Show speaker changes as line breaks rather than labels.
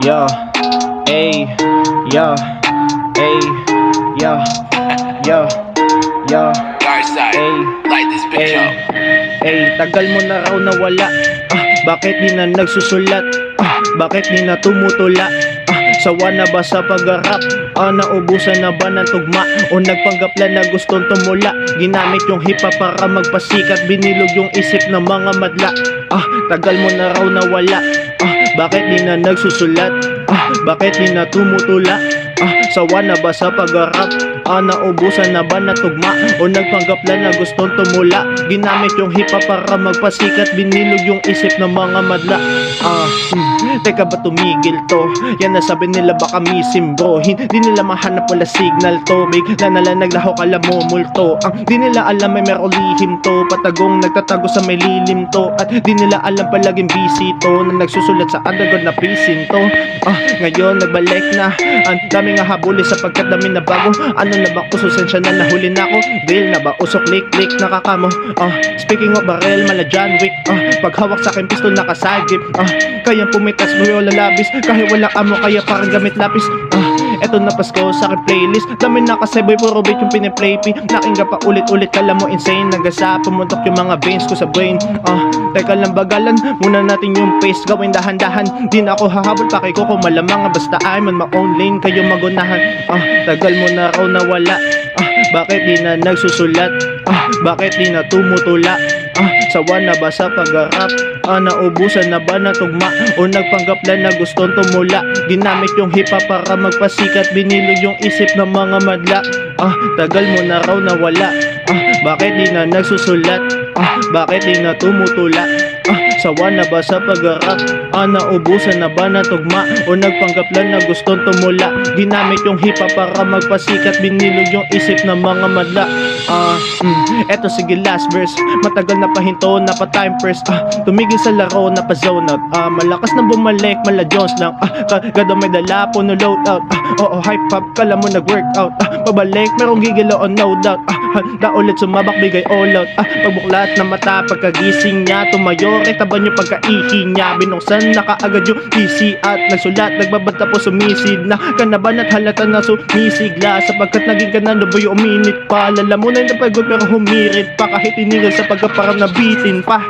Yeah, ay, yeah, ay, yeah, yeah, yeah,
Garside,
ay,
light this bitch up.
ay, tagal mo na raw nawala. Bakit di na nagsusulat? Bakit di na tumutula? Sawa na ba sa pag-rap? Naubusan na ba ng tugma? O nagpanggap lang na gustong tumula? Ginamit yung hip-hop para magpasikat, binilog yung isip ng mga madla. Tagal mo na raw nawala. Bakit di na nagsusulat? Bakit di na tumutula? Sawa na ba sa pag-rap? Naubusan na ba na tugma? O nagpanggap lang na gustong tumula? Ginamit yung hip-hop para magpasikat, binilog yung isip ng mga madla. Teka ba tumigil to? Yan nasabi nila baka missing bro. Hindi nila mahanap wala signal to. Bigla na lang naglaho kala mo multo. Ang di nila alam may merong lihim to. Patagong nagtatago sa may lilim to. At di nila alam palaging busy to, na nagsusulat sa underground na pisin to. Ngayon nagbalik na. Ang daming habuli sapagkat dami na bago. Ano na ba kususensya na nahuli na ako? Deal na ba usok lik-lik nakakamo? Speaking of barrel mala John Wick. Paghawak sa akin pistol nakasagip. Kaya pumitas mo yung lalabis. Kahit wala amo kaya parang gamit lapis. Eto na Pasko sa akin playlist. Dami nakaseboy puro beat yung piniplay pi. Nakingga pa ulit-ulit kala mo insane. Nagasa pumuntok yung mga veins ko sa brain. Teka lang bagalan muna natin yung pace. Gawin dahan-dahan. Di na ako hahabol pakay ko kung malamang. Basta I'm on my own lane kayo magunahan. Tagal mo na raw nawala. Bakit di na nagsusulat? Bakit di na tumutula? Sawa na ba sa pag-rap? Naubusan na ba na tugma? O nagpanggap lang na gustong tumula? Ginamit yung hip-hop para magpasikat, binilog yung isip ng mga madla. Tagal mo na raw nawala. Bakit di na nagsusulat? Bakit di na tumutula? Sawa na ba sa pag-rap? Naubusan na ba na tugma? O nagpanggap lang na gustong tumula? Ginamit yung hip-hop para magpasikat, binilog yung isip ng mga madla. Eto sige last verse. Matagal na pahinto, na pa time first. Tumigil sa laro, na pa zone out. Malakas na bumalik, mala Jones lang. Gado may dala, puno load out. Oo, hype up, kala mo nag-workout. Pabalik, merong gigilo on no doubt. Handa ulit sumabak, bigay all out. Pagbuklat na mata, pagkagising niya tumayo, retaban yung pagkaihi niya. Binuksan na kaagad yung PC at nagsulat, nagbabanta po sumisid na. Kanaban at halata na sumisigla, sapagkat naging kanan na boy uminit pa. Lala mo na yung napagod pero humirit pa, kahit inigal sa pagkaparang nabitin pa.